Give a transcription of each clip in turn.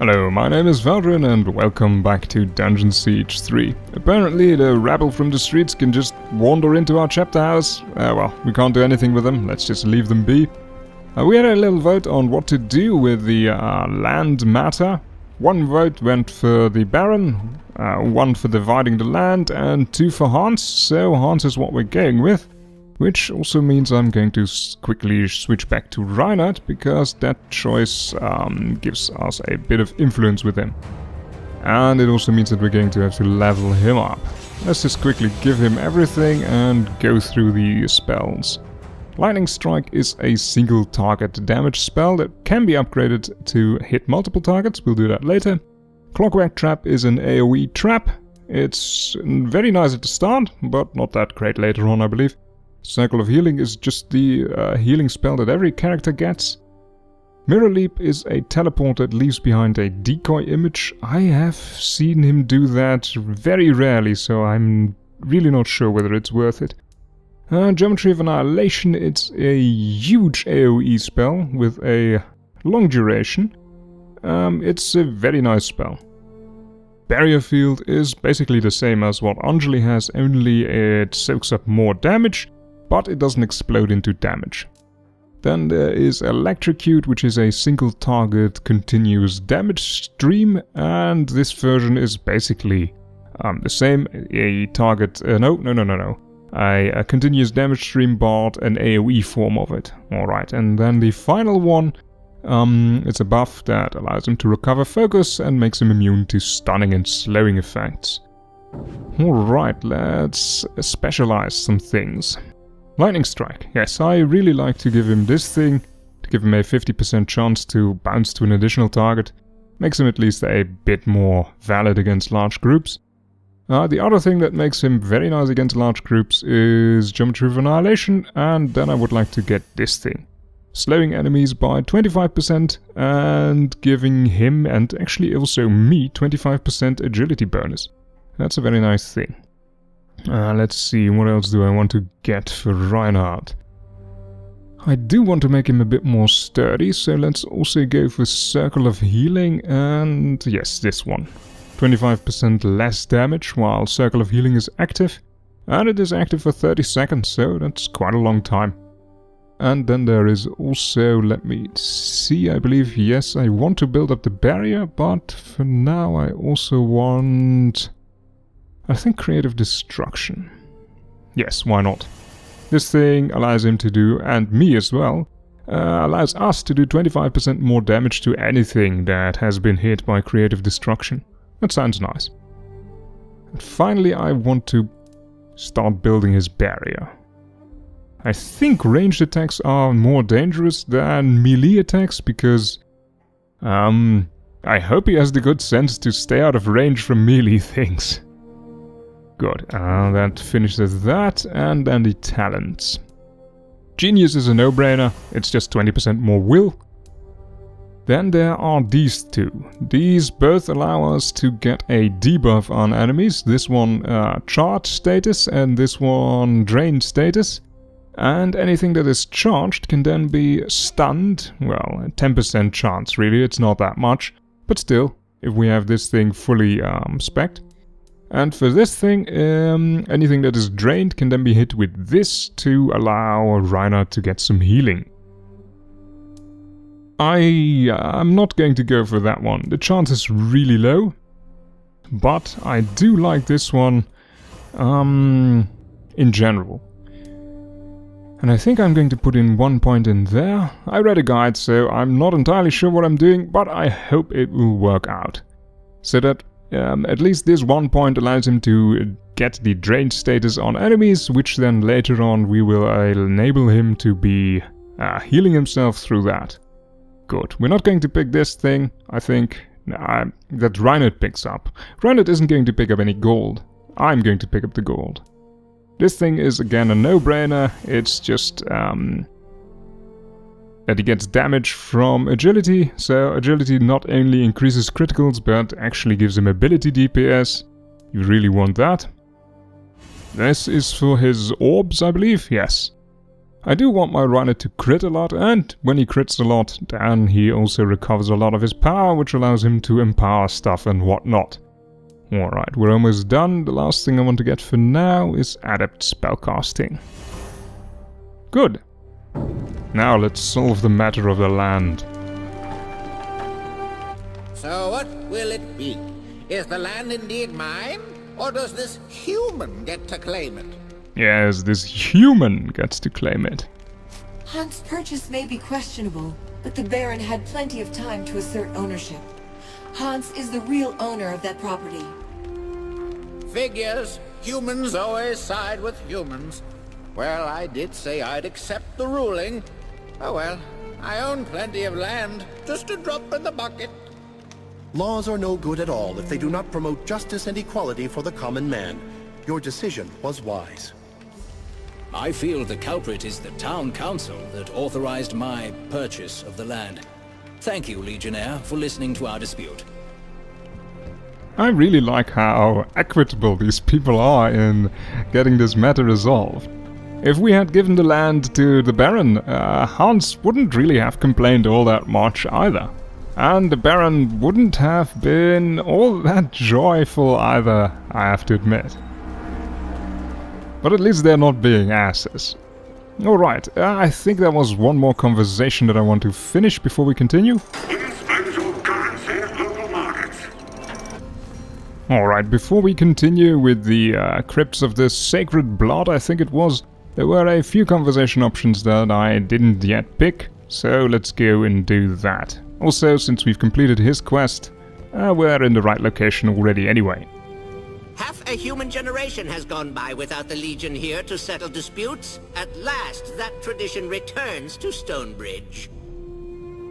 Hello, my name is Feldrin and welcome back to Dungeon Siege 3. Apparently the rabble from the streets can just wander into our chapter house. Well, we can't do anything with them, let's just leave them be. We had a little vote on what to do with the land matter. One vote went for the Baron, one for dividing the land, and two for Hans, so Hans is what we're going with. Which also means I'm going to quickly switch back to Reinhardt, because that choice gives us a bit of influence with him. And it also means that we're going to have to level him up. Let's just quickly give him everything and go through the spells. Lightning Strike is a single target damage spell that can be upgraded to hit multiple targets, we'll do that later. Clockwork Trap is an AoE trap. It's very nice at the start, but not that great later on, I believe. Circle of Healing is just the healing spell that every character gets. Mirror Leap is a teleport that leaves behind a decoy image. I have seen him do that very rarely, so I'm really not sure whether it's worth it. Geometry of Annihilation, it's a huge AoE spell with a long duration. It's a very nice spell. Barrier Field is basically the same as what Anjali has, only it soaks up more damage, but it doesn't explode into damage. Then there is Electrocute, which is a single target continuous damage stream, and this version is basically the same. A target, a continuous damage stream, but an AoE form of it. Alright, and then the final one, it's a buff that allows him to recover focus and makes him immune to stunning and slowing effects. Alright, let's specialize some things. Lightning Strike. Yes, I really like to give him this thing, to give him a 50% chance to bounce to an additional target. Makes him at least a bit more valid against large groups. The other thing that makes him very nice against large groups is Geometry of Annihilation, and then I would like to get this thing. Slowing enemies by 25% and giving him, and actually also me, 25% agility bonus. That's a very nice thing. Let's see, what else do I want to get for Reinhardt? I do want to make him a bit more sturdy, so let's also go for Circle of Healing, and yes, this one. 25% less damage while Circle of Healing is active, and it is active for 30 seconds, so that's quite a long time. And then there is also, let me see, I believe, yes, I want to build up the barrier, but for now I also want, I think, Creative Destruction. Yes, why not? This thing allows him to do, and me as well, allows us to do 25% more damage to anything that has been hit by Creative Destruction. That sounds nice. And finally, I want to start building his barrier. I think ranged attacks are more dangerous than melee attacks, because I hope he has the good sense to stay out of range from melee things. Good, that finishes that, and then the talents. Genius is a no-brainer, it's just 20% more will. Then there are these two. These both allow us to get a debuff on enemies. This one charge status and this one drain status. And anything that is charged can then be stunned. Well, a 10% chance really, it's not that much. But still, if we have this thing fully spec'd. And for this thing, anything that is drained can then be hit with this to allow Reinhardt to get some healing. I'm not going to go for that one. The chance is really low. But I do like this one in general. And I think I'm going to put in 1 point in there. I read a guide, so I'm not entirely sure what I'm doing, but I hope it will work out. So that at least this 1 point allows him to get the drain status on enemies, which then later on we will enable him to be healing himself through that. Good. We're not going to pick this thing, I think, that Reinhardt picks up. Reinhardt isn't going to pick up any gold. I'm going to pick up the gold. This thing is again a no-brainer. It's just that he gets damage from agility, so agility not only increases criticals but actually gives him ability DPS. You really want that. This is for his orbs, I believe, yes. I do want my runner to crit a lot, and when he crits a lot, then he also recovers a lot of his power, which allows him to empower stuff and whatnot. Alright, we're almost done. The last thing I want to get for now is adept spellcasting. Good. Now let's solve the matter of the land. So what will it be? Is the land indeed mine? Or does this human get to claim it? Yes, this human gets to claim it. Hans' purchase may be questionable, but the Baron had plenty of time to assert ownership. Hans is the real owner of that property. Figures. Humans always side with humans. Well, I did say I'd accept the ruling. Oh well, I own plenty of land. Just a drop in the bucket. Laws are no good at all if they do not promote justice and equality for the common man. Your decision was wise. I feel the culprit is the town council that authorized my purchase of the land. Thank you, Legionnaire, for listening to our dispute. I really like how equitable these people are in getting this matter resolved. If we had given the land to the Baron, Hans wouldn't really have complained all that much either. And the Baron wouldn't have been all that joyful either, I have to admit. But at least they're not being asses. Alright, I think there was one more conversation that I want to finish before we continue. Alright, before we continue with the Crypts of the Sacred Blood, I think it was, there were a few conversation options that I didn't yet pick, so let's go and do that. Also, since we've completed his quest, we're in the right location already anyway. Half a human generation has gone by without the Legion here to settle disputes. At last, that tradition returns to Stonebridge.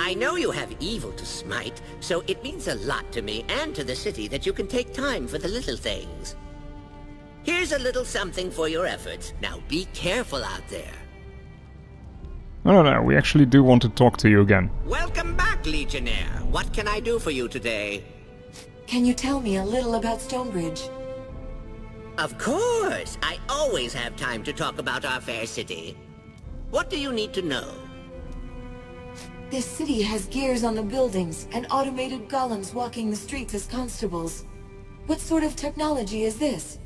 I know you have evil to smite, so it means a lot to me and to the city that you can take time for the little things. Here's a little something for your efforts. Now be careful out there. No, we actually do want to talk to you again. Welcome back, Legionnaire. What can I do for you today? Can you tell me a little about Stonebridge? Of course! I always have time to talk about our fair city. What do you need to know? This city has gears on the buildings and automated golems walking the streets as constables. What sort of technology is this?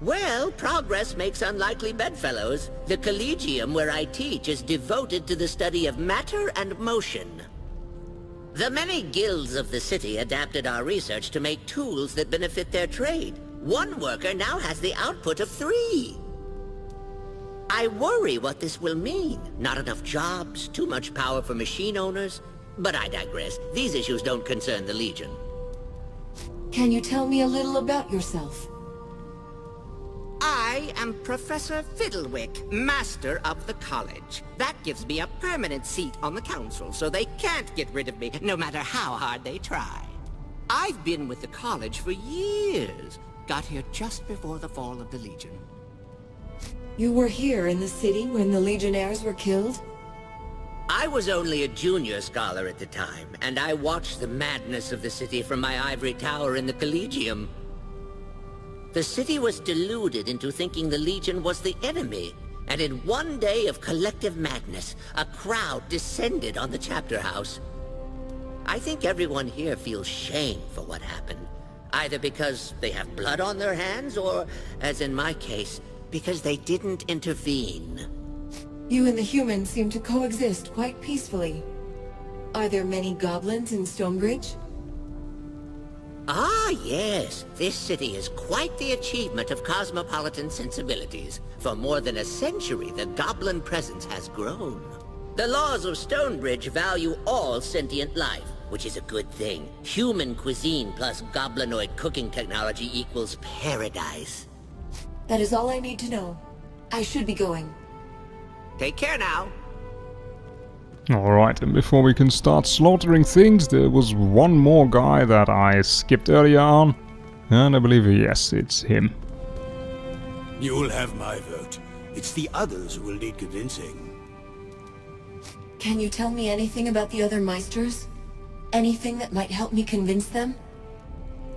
Well, progress makes unlikely bedfellows. The Collegium where I teach is devoted to the study of matter and motion. The many guilds of the city adapted our research to make tools that benefit their trade. One worker now has the output of 3. I worry what this will mean. Not enough jobs, too much power for machine owners. But I digress. These issues don't concern the Legion. Can you tell me a little about yourself? I am Professor Fiddlewick, Master of the College. That gives me a permanent seat on the Council, so they can't get rid of me, no matter how hard they try. I've been with the College for years. Got here just before the fall of the Legion. You were here in the city when the Legionnaires were killed? I was only a junior scholar at the time, and I watched the madness of the city from my ivory tower in the Collegium. The city was deluded into thinking the Legion was the enemy, and in one day of collective madness, a crowd descended on the chapter house. I think everyone here feels shame for what happened, either because they have blood on their hands, or, as in my case, because they didn't intervene. You and the humans seem to coexist quite peacefully. Are there many goblins in Stonebridge? Ah, yes. This city is quite the achievement of cosmopolitan sensibilities. For more than a century, the goblin presence has grown. The laws of Stonebridge value all sentient life, which is a good thing. Human cuisine plus goblinoid cooking technology equals paradise. That is all I need to know. I should be going. Take care now. Alright, and before we can start slaughtering things, there was one more guy that I skipped earlier on. And I believe, yes, it's him. You'll have my vote. It's the others who will need convincing. Can you tell me anything about the other Meisters? Anything that might help me convince them?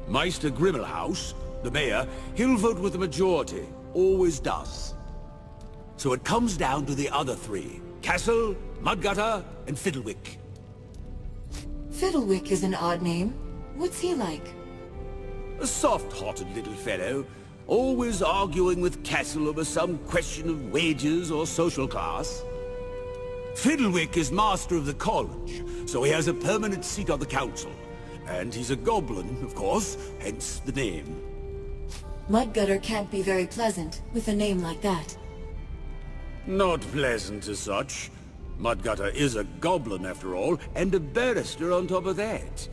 Meister Grimmelhaus, the mayor, he'll vote with the majority. Always does. So it comes down to the other three. Castle, Mudgutter, and Fiddlewick. Fiddlewick is an odd name. What's he like? A soft-hearted little fellow, always arguing with Castle over some question of wages or social class. Fiddlewick is master of the college, so he has a permanent seat on the council. And he's a goblin, of course, hence the name. Mudgutter can't be very pleasant with a name like that. Not pleasant as such. Mudgutter is a goblin, after all, and a barrister on top of that.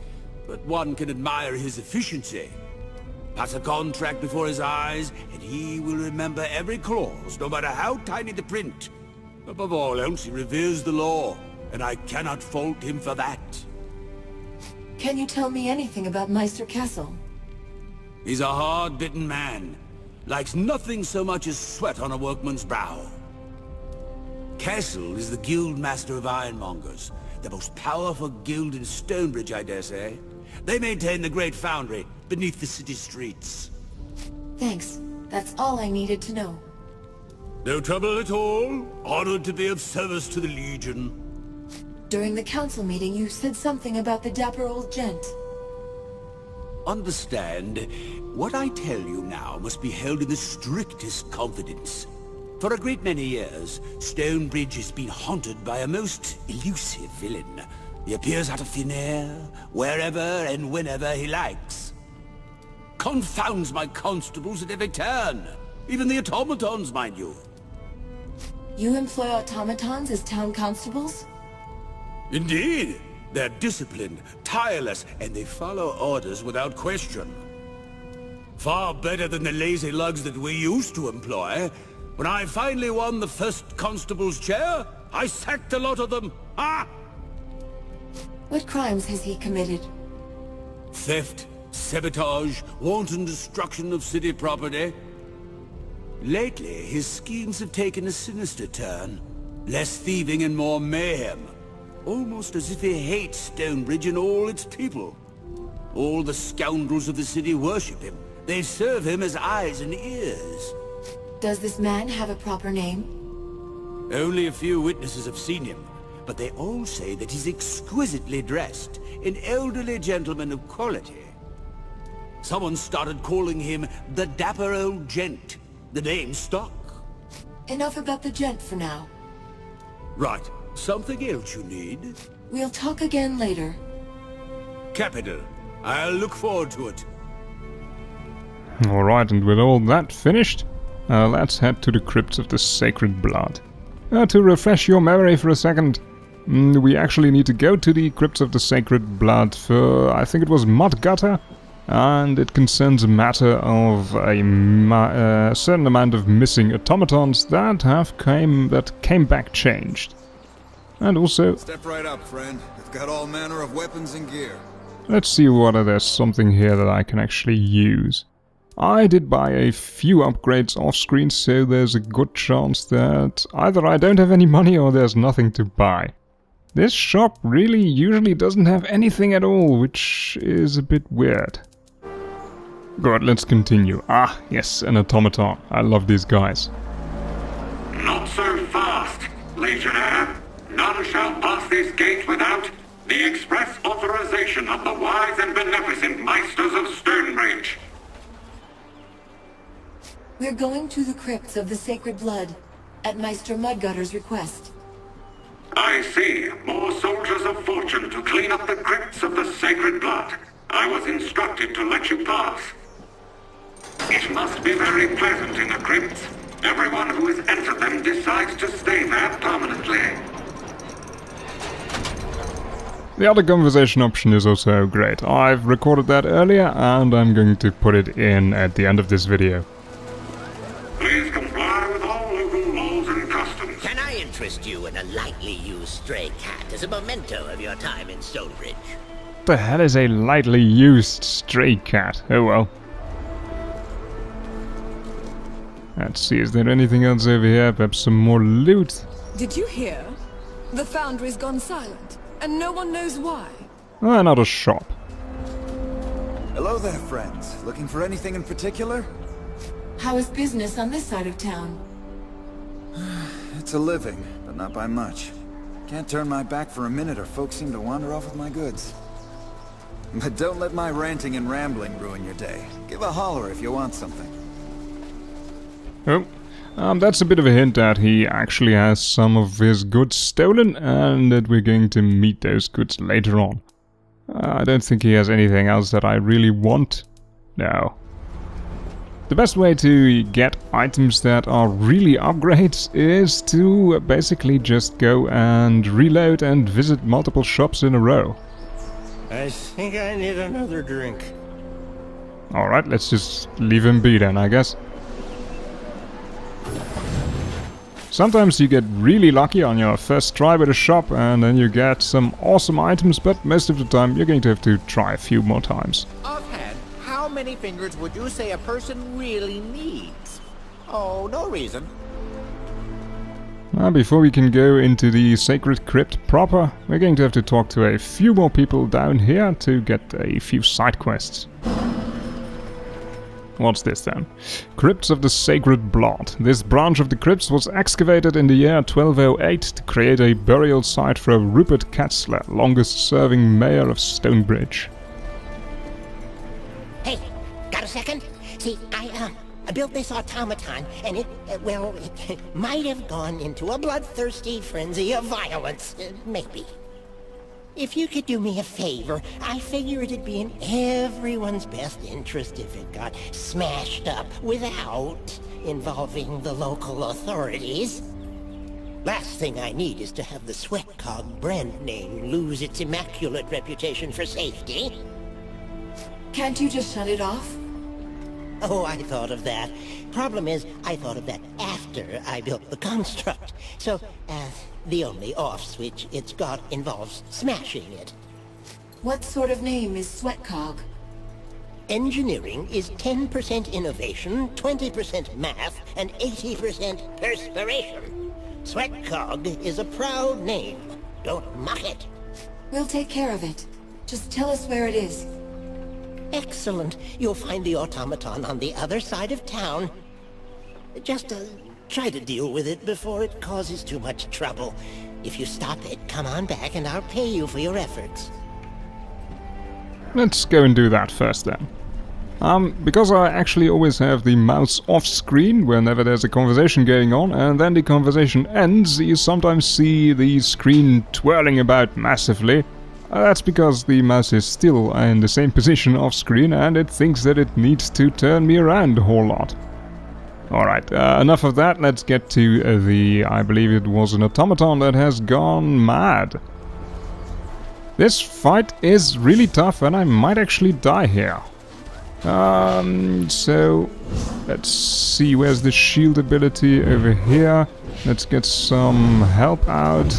But one can admire his efficiency. Pass a contract before his eyes, and he will remember every clause, no matter how tiny the print. Above all else, he reveres the law, and I cannot fault him for that. Can you tell me anything about Meister Castle? He's a hard-bitten man. Likes nothing so much as sweat on a workman's brow. Castle is the guild master of ironmongers, the most powerful guild in Stonebridge, I dare say. They maintain the great foundry beneath the city streets. Thanks. That's all I needed to know. No trouble at all. Honored to be of service to the Legion. During the council meeting, you said something about the dapper old gent. Understand, what I tell you now must be held in the strictest confidence. For a great many years, Stonebridge has been haunted by a most elusive villain. He appears out of thin air, wherever and whenever he likes. Confounds my constables at every turn. Even the automatons, mind you. You employ automatons as town constables? Indeed. They're disciplined, tireless, and they follow orders without question. Far better than the lazy lugs that we used to employ. When I finally won the first constable's chair, I sacked a lot of them. Ah! What crimes has he committed? Theft, sabotage, wanton destruction of city property. Lately, his schemes have taken a sinister turn. Less thieving and more mayhem. Almost as if he hates Stonebridge and all its people. All the scoundrels of the city worship him. They serve him as eyes and ears. Does this man have a proper name? Only a few witnesses have seen him, but they all say that he's exquisitely dressed, an elderly gentleman of quality. Someone started calling him the dapper old gent. The name stuck. Enough about the gent for now. Right. Something else you need? We'll talk again later. Capital. I'll look forward to it. Alright, and with all that finished, let's head to the Crypts of the Sacred Blood. To refresh your memory for a second, we actually need to go to the Crypts of the Sacred Blood for, I think it was Mudgutter, and it concerns a matter of a certain amount of missing automatons that came back changed. And also... Step right up, friend. We've got all manner of weapons and gear. Let's see whether there's something here that I can actually use. I did buy a few upgrades off-screen, so there's a good chance that either I don't have any money or there's nothing to buy. This shop really usually doesn't have anything at all, which is a bit weird. Good, let's continue. Ah, yes, an automaton. I love these guys. Not so fast, Legionnaire. None shall pass this gate without the express authorization of the wise and beneficent Meisters of Stonebridge. We're going to the Crypts of the Sacred Blood, at Meister Mudgutter's request. I see. More soldiers of fortune to clean up the Crypts of the Sacred Blood. I was instructed to let you pass. It must be very pleasant in the Crypts. Everyone who has entered them decides to stay there permanently. The other conversation option is also great. I've recorded that earlier and I'm going to put it in at the end of this video. Please comply with all local laws and customs. Can I interest you in a lightly used stray cat as a memento of your time in Stonebridge? What the hell is a lightly used stray cat? Oh well. Let's see, is there anything else over here? Perhaps some more loot? Did you hear? The foundry's gone silent, and no one knows why. Another shop. Hello there, friends. Looking for anything in particular? How is business on this side of town? It's a living, but not by much. Can't turn my back for a minute or folks seem to wander off with my goods. But don't let my ranting and rambling ruin your day. Give a holler if you want something. Oh, that's a bit of a hint that he actually has some of his goods stolen and that we're going to meet those goods later on. I don't think he has anything else that I really want. No. The best way to get items that are really upgrades is to basically just go and reload and visit multiple shops in a row. I think I need another drink. Alright, let's just leave him be then, I guess. Sometimes you get really lucky on your first try with a shop and then you get some awesome items, but most of the time you're going to have to try a few more times. Offhand, how many fingers would you say a person really needs? Oh, no reason. Now, before we can go into the sacred crypt proper, we're going to have to talk to a few more people down here to get a few side quests. What's this then? Crypts of the Sacred Blood. This branch of the crypts was excavated in the year 1208 to create a burial site for Rupert Katzler, longest-serving mayor of Stonebridge. Hey, got a second? See, I built this automaton, and it might have gone into a bloodthirsty frenzy of violence, maybe. If you could do me a favor, I figure it'd be in everyone's best interest if it got smashed up without involving the local authorities. Last thing I need is to have the Sweatcog brand name lose its immaculate reputation for safety. Can't you just shut it off? Oh, I thought of that. Problem is, I thought of that after I built the construct. So, the only off switch it's got involves smashing it. What sort of name is Sweatcog? Engineering is 10% innovation, 20% math, and 80% perspiration. Sweatcog is a proud name. Don't mock it. We'll take care of it. Just tell us where it is. Excellent. You'll find the automaton on the other side of town. Just try to deal with it before it causes too much trouble. If you stop it, come on back and I'll pay you for your efforts. Let's go and do that first then. Because I actually always have the mouse off screen whenever there's a conversation going on, and then the conversation ends, you sometimes see the screen twirling about massively. That's because the mouse is still in the same position off screen and it thinks that it needs to turn me around a whole lot. Alright, enough of that, let's get to I believe it was an automaton that has gone mad. This fight is really tough and I might actually die here. So let's see, where's the shield ability? Over here. Let's get some help out.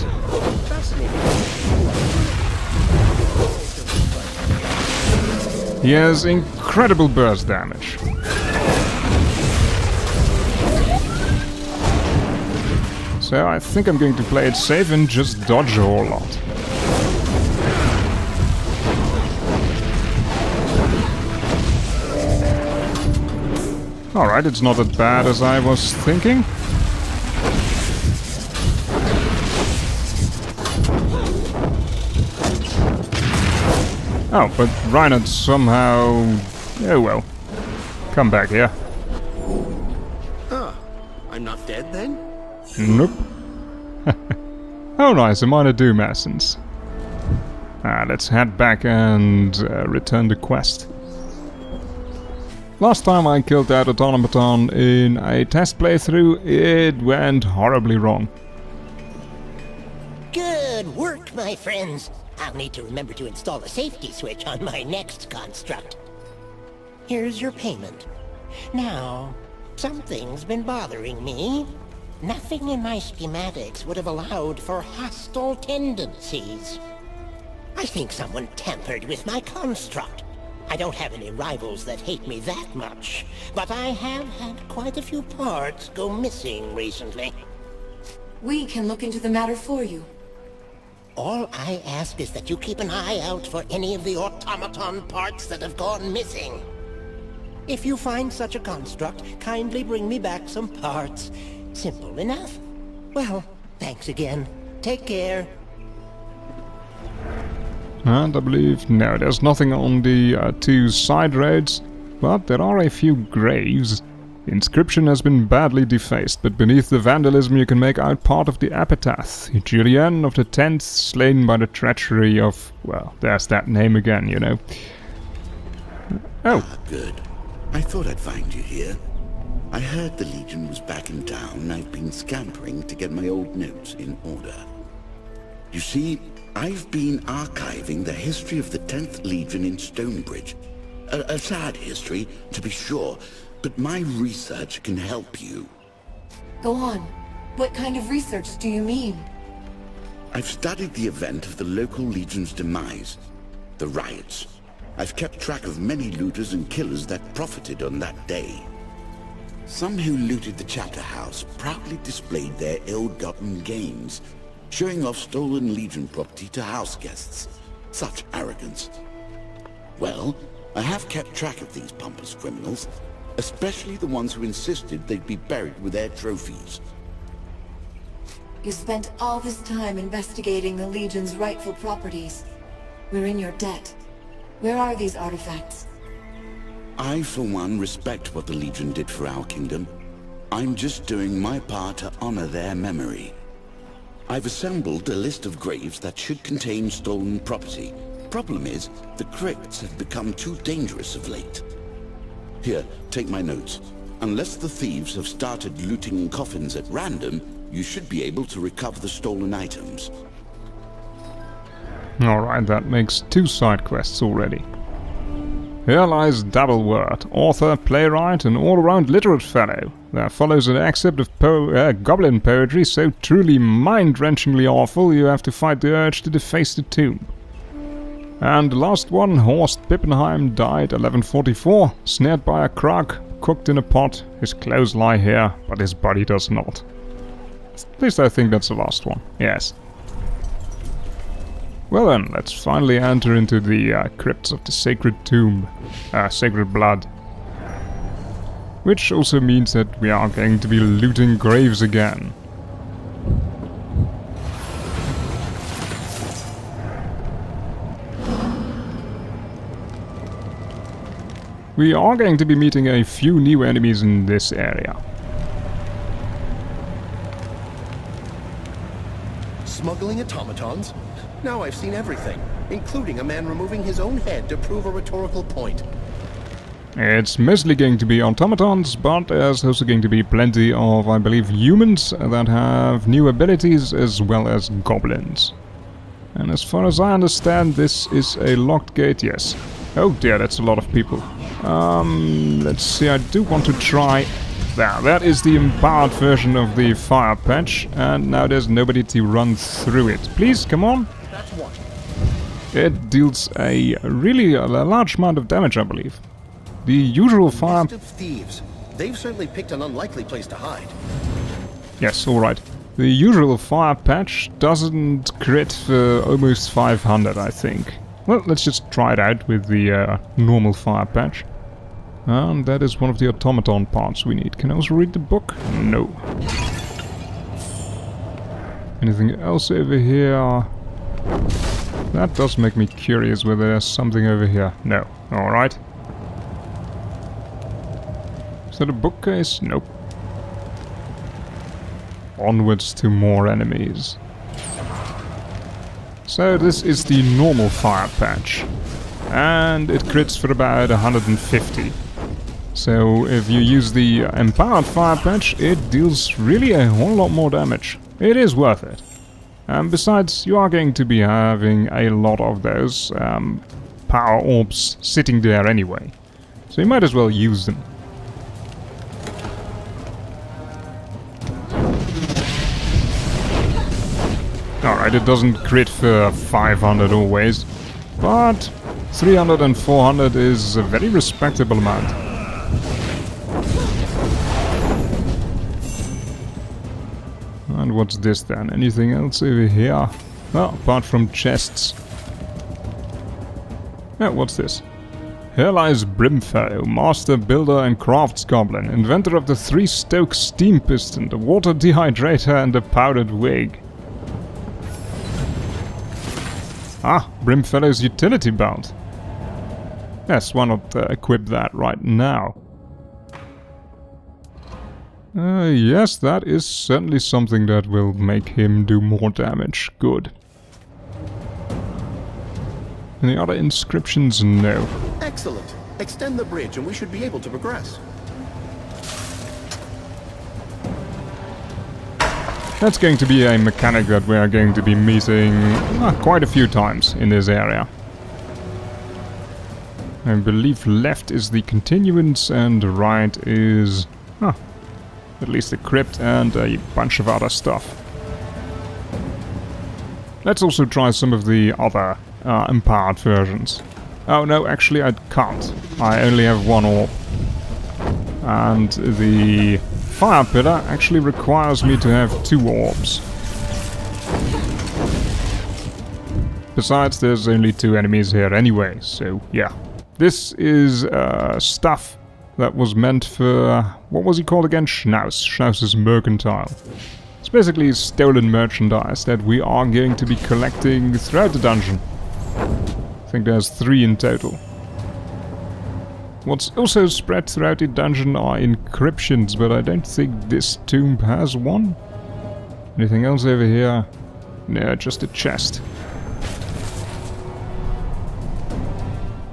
He has incredible burst damage. So I think I'm going to play it safe and just dodge a whole lot. Alright, it's not as bad as I was thinking. Oh, but Reinhard somehow... Oh well. Come back here. Oh, I'm not dead then? Nope. Oh nice, a minor doom essence. Let's head back and return the quest. Last time I killed that automaton in a test playthrough, it went horribly wrong. Good work, my friends. I'll need to remember to install a safety switch on my next construct. Here's your payment. Now, something's been bothering me. Nothing in my schematics would have allowed for hostile tendencies. I think someone tampered with my construct. I don't have any rivals that hate me that much, but I have had quite a few parts go missing recently. We can look into the matter for you. All I ask is that you keep an eye out for any of the automaton parts that have gone missing. If you find such a construct, kindly bring me back some parts. Simple enough. Well, thanks again. Take care. And I believe, no, there's nothing on the 2 side roads, but there are a few graves. The inscription has been badly defaced, but beneath the vandalism you can make out part of the epitaph. Julian of the 10th, slain by the treachery of... well, there's that name again, you know. Oh. Ah, good. I thought I'd find you here. I heard the Legion was back in town and I've been scampering to get my old notes in order. You see, I've been archiving the history of the 10th Legion in Stonebridge. A sad history, to be sure, but my research can help you. Go on. What kind of research do you mean? I've studied the event of the local Legion's demise, the riots. I've kept track of many looters and killers that profited on that day. Some who looted the chapter house proudly displayed their ill-gotten gains, showing off stolen Legion property to house guests. Such arrogance. Well, I have kept track of these pompous criminals, especially the ones who insisted they'd be buried with their trophies. You spent all this time investigating the Legion's rightful properties. We're in your debt. Where are these artifacts? I, for one, respect what the Legion did for our kingdom. I'm just doing my part to honor their memory. I've assembled a list of graves that should contain stolen property. Problem is, the crypts have become too dangerous of late. Here, take my notes. Unless the thieves have started looting coffins at random, you should be able to recover the stolen items. Alright, that makes 2 side quests already. Here lies Dabblewort, author, playwright, and all-around literate fellow. There follows an excerpt of goblin poetry so truly mind-wrenchingly awful you have to fight the urge to deface the tomb. And the last one, Horst Pippenheim, died 1144, snared by a krug, cooked in a pot. His clothes lie here, but his body does not. At least I think that's the last one, yes. Well then, let's finally enter into the Crypts of the Sacred Tomb, Sacred Blood. Which also means that we are going to be looting graves again. We are going to be meeting a few new enemies in this area. Smuggling automatons? Now I've seen everything, including a man removing his own head to prove a rhetorical point. It's mostly going to be automatons, but there's also going to be plenty of, I believe, humans that have new abilities as well as goblins. And as far as I understand, this is a locked gate, yes. Oh dear, that's a lot of people. Let's see, I do want to try... There, that is the empowered version of the fire patch, and now there's nobody to run through it. Please, come on. That's one. It deals a really large amount of damage, I believe. The usual fire... Nest of thieves. They've certainly picked an unlikely place to hide. Yes, alright. The usual fire patch doesn't crit for almost 500, I think. Well, let's just try it out with the normal fire patch. And that is one of the automaton parts we need. Can I also read the book? No. Anything else over here? That does make me curious whether there's something over here. No. Alright. Is that a bookcase? Nope. Onwards to more enemies. So this is the normal fire patch. And it crits for about 150. So if you use the empowered fire patch, it deals really a whole lot more damage. It is worth it. And besides, you are going to be having a lot of those power orbs sitting there anyway. So you might as well use them. Alright, it doesn't crit for 500 always, but 300 and 400 is a very respectable amount. And what's this then? Anything else over here? Well, apart from chests. Oh, what's this? Here lies Brimfellow, master, builder and crafts goblin, inventor of the 3-stoke steam piston, the water dehydrator and the powdered wig. Ah, Brimfellow's utility belt. Yes, why not equip that right now? Yes, that is certainly something that will make him do more damage. Good. Any other inscriptions? No. Excellent. Extend the bridge and we should be able to progress. That's going to be a mechanic that we are going to be meeting quite a few times in this area. I believe left is the continuance and right is... at least a crypt and a bunch of other stuff. Let's also try some of the other empowered versions. Oh no, actually I can't. I only have one orb. And the fire pillar actually requires me to have 2 orbs. Besides, there's only 2 enemies here anyway, so yeah. This is stuff that was meant for... what was he called again? Schnauz. Schnauz's mercantile. It's basically stolen merchandise that we are going to be collecting throughout the dungeon. I think there's 3 in total. What's also spread throughout the dungeon are encryptions, but I don't think this tomb has one. Anything else over here? No, just a chest.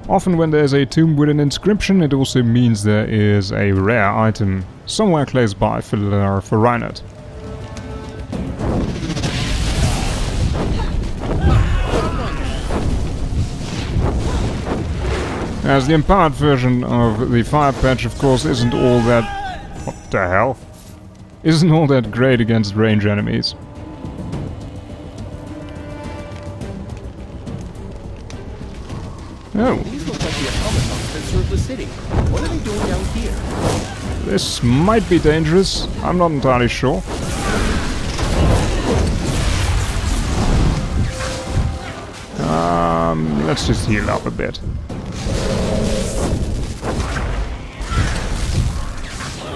Often when there's a tomb with an inscription, it also means there is a rare item somewhere close by for Reinhardt. As the empowered version of the fire patch, of course, isn't all that... what the hell? Isn't all that great against range enemies. Oh. These look like the automatons that serve the city. What are they doing down here? This might be dangerous. I'm not entirely sure. Let's just heal up a bit.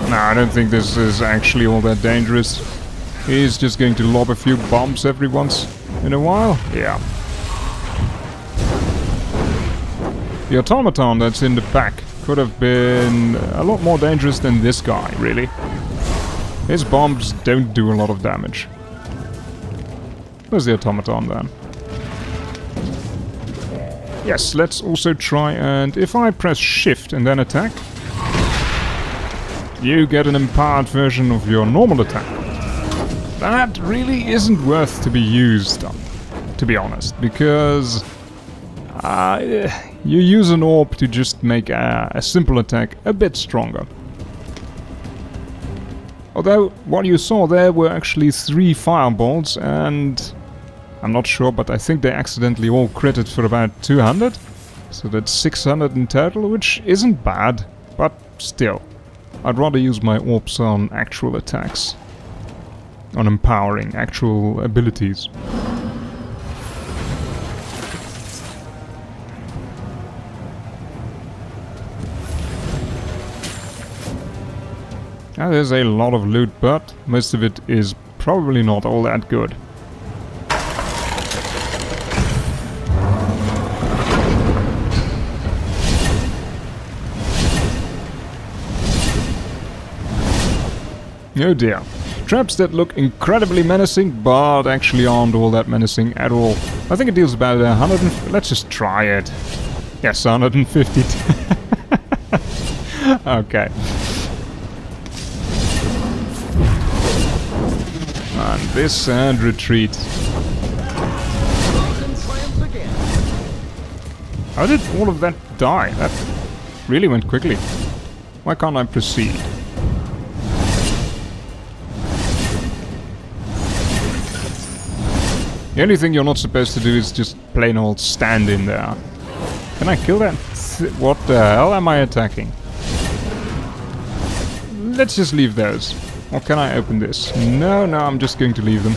No, I don't think this is actually all that dangerous. He's just going to lob a few bombs every once in a while. Yeah. The automaton that's in the back could have been a lot more dangerous than this guy, really. His bombs don't do a lot of damage. Where's the automaton then? Yes, let's also try and... if I press shift and then attack, you get an empowered version of your normal attack. That really isn't worth to be used, to be honest, because you use an orb to just make a simple attack a bit stronger. Although, what you saw there were actually 3 fireballs, and I'm not sure, but I think they accidentally all critted for about 200. So that's 600 in total, which isn't bad, but still. I'd rather use my orbs on actual attacks. On empowering actual abilities. Now there's a lot of loot, but most of it is probably not all that good. Oh dear. Traps that look incredibly menacing, but actually aren't all that menacing at all. I think it deals about 100 let's just try it. Yes, 150. Okay. And this and retreat. How did all of that die? That really went quickly. Why can't I proceed? The only thing you're not supposed to do is just plain old stand in there. Can I kill that? What the hell am I attacking? Let's just leave those. Or can I open this? No, I'm just going to leave them.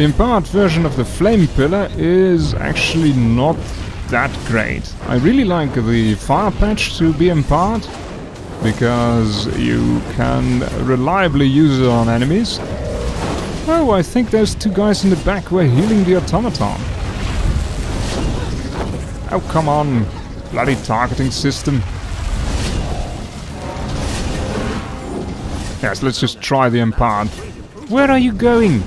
The empowered version of the flame pillar is actually not that great. I really like the fire patch to be empowered, because you can reliably use it on enemies. Oh, I think those two guys in the back were healing the automaton. Oh, come on, bloody targeting system. Yes, let's just try the empowered. Where are you going?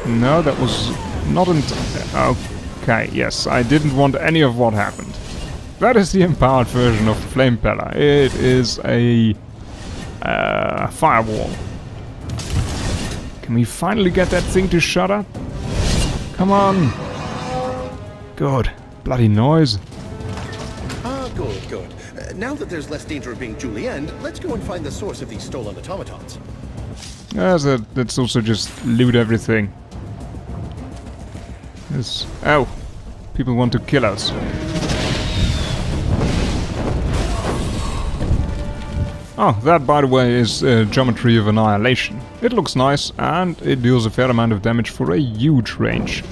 No, that was not okay, yes, I didn't want any of what happened. That is the empowered version of the flame pillar. It is a firewall. Can we finally get that thing to shut up? Come on. Good. Bloody noise. Ah, good, good. Now that there's less danger of being julienned, let's go and find the source of these stolen automatons. Yes, let's also just loot everything. Yes. Oh, people want to kill us. Oh, that, by the way, is Geometry of Annihilation. It looks nice, and it deals a fair amount of damage for a huge range.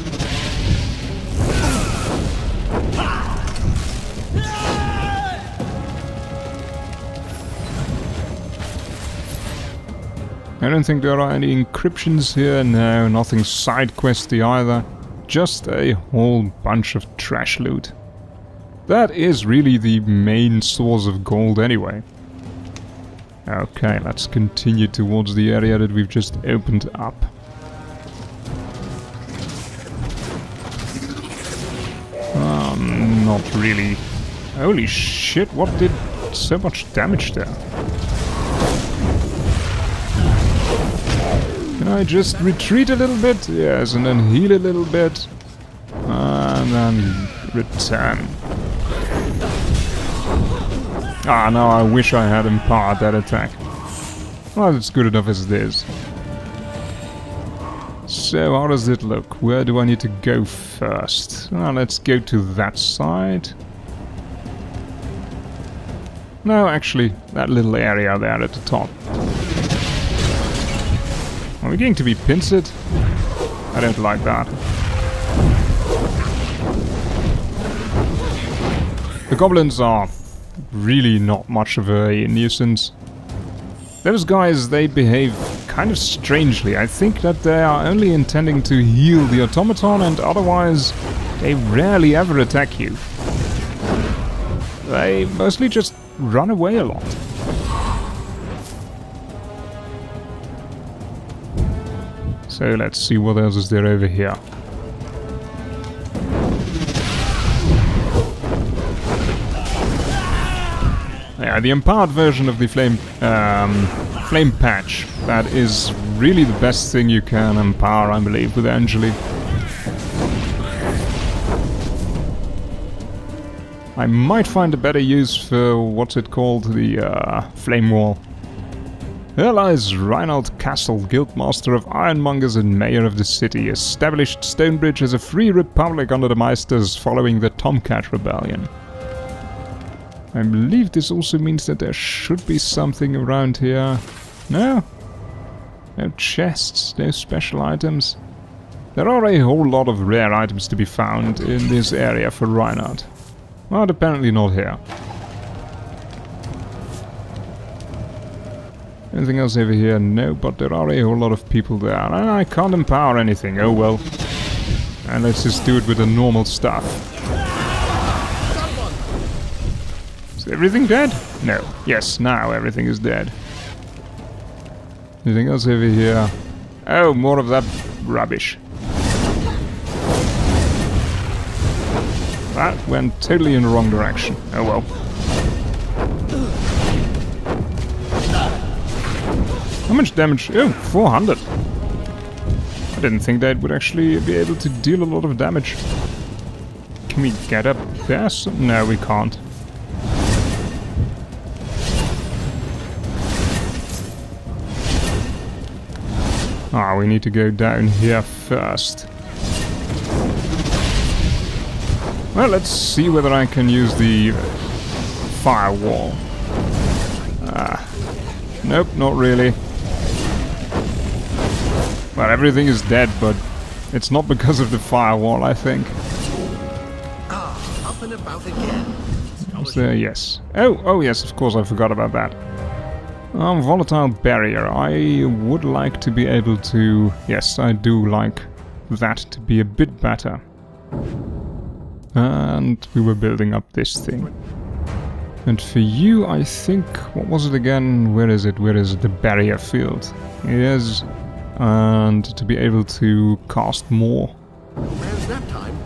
I don't think there are any encryptions here, no, nothing side questy either. Just a whole bunch of trash loot. That is really the main source of gold anyway. Okay, let's continue towards the area that we've just opened up. Not really. Holy shit, what did so much damage there? Can I just retreat a little bit? Yes, and then heal a little bit. And then return. Ah, no, I wish I had empowered that attack. Well, it's good enough as it is. So, how does it look? Where do I need to go first? Well, let's go to that side. No, actually, that little area there at the top. Are we going to be pincered? I don't like that. The goblins are really not much of a nuisance. Those guys, they behave kind of strangely. I think that they are only intending to heal the automaton, and otherwise they rarely ever attack you. They mostly just run away a lot. So let's see what else is there over here. Yeah, the empowered version of the flame patch. That is really the best thing you can empower, I believe, with Angeli. I might find a better use for what's it called, the flame wall. Here lies Reinald Castle, Guildmaster of Ironmongers and Mayor of the city, established Stonebridge as a free republic under the Meisters following the Tomcat Rebellion. I believe this also means that there should be something around here. No? No chests, no special items. There are a whole lot of rare items to be found in this area for Reinhard. But apparently not here. Anything else over here? No, but there are a whole lot of people there. And I can't empower anything, oh well. And let's just do it with the normal stuff. Is everything dead? No. Yes, now everything is dead. Anything else over here? Oh, more of that rubbish. That went totally in the wrong direction. Oh well. How much damage? Oh, 400. I didn't think that would actually be able to deal a lot of damage. Can we get up there? No, we can't. Ah, we need to go down here first. Well, let's see whether I can use the firewall. Nope, not really. Well, everything is dead, but it's not because of the firewall, I think. Up and about again. So, yes. Oh yes, of course, I forgot about that. Volatile barrier. I would like to be able to... Yes, I do like that to be a bit better. And we were building up this thing. And for you, I think... What was it again? Where is it? Where is it? The barrier field. Yes. And to be able to cast more. Where's that time?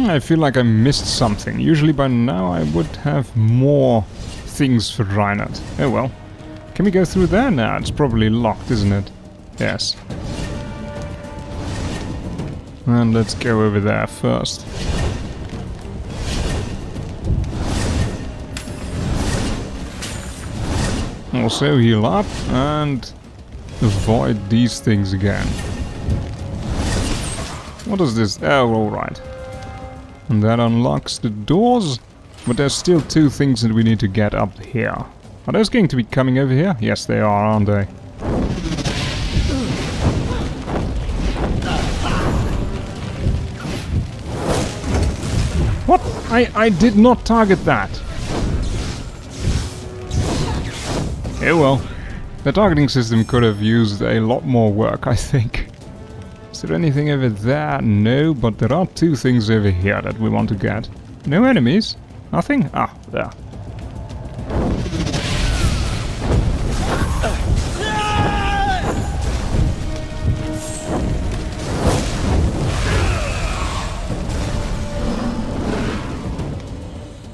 I feel like I missed something. Usually by now I would have more things for Reinhardt. Oh well. Can we go through there now? It's probably locked, isn't it? Yes. And let's go over there first. Also heal up and avoid these things again. What is this? Oh, alright. And that unlocks the doors, but there's still two things that we need to get up here. Are those going to be coming over here? Yes, they are, aren't they? What? I did not target that. Oh well. The targeting system could have used a lot more work, I think. Is there anything over there? No, but there are two things over here that we want to get. No enemies? Nothing? Ah, there.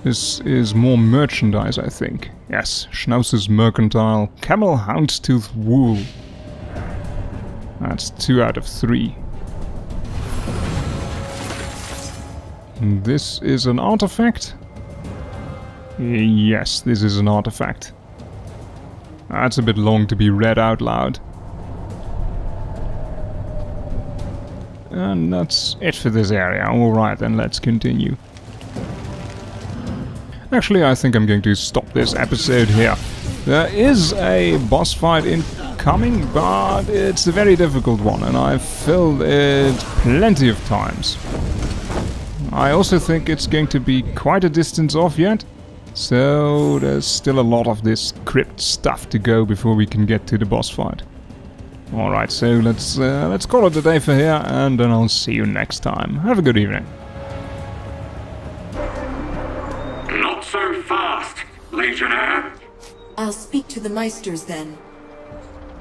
This is more merchandise, I think. Yes, Schnauz's Mercantile, Camel Houndstooth Wool. That's 2 out of 3. And this is an artifact? Yes, this is an artifact. That's a bit long to be read out loud. And that's it for this area. Alright, then let's continue. Actually, I think I'm going to stop this episode here. There is a boss fight incoming, but it's a very difficult one, and I've filled it plenty of times. I also think it's going to be quite a distance off yet, so there's still a lot of this crypt stuff to go before we can get to the boss fight. Alright, so let's call it a day for here, and then I'll see you next time. Have a good evening. Not so fast, Legionnaire. I'll speak to the Meisters then.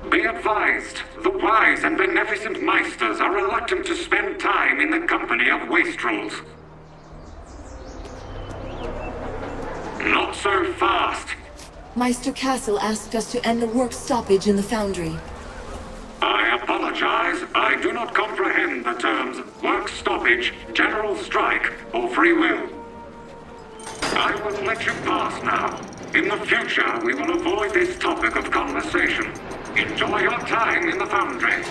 Be advised, the wise and beneficent Meisters are reluctant to spend time in the company of wastrels. Not so fast. Meister Castle asked us to end the work stoppage in the foundry. I apologize. I do not comprehend the terms work stoppage, general strike, or free will. I will let you pass now. In the future, we will avoid this topic of conversation. Enjoy your time in the foundry.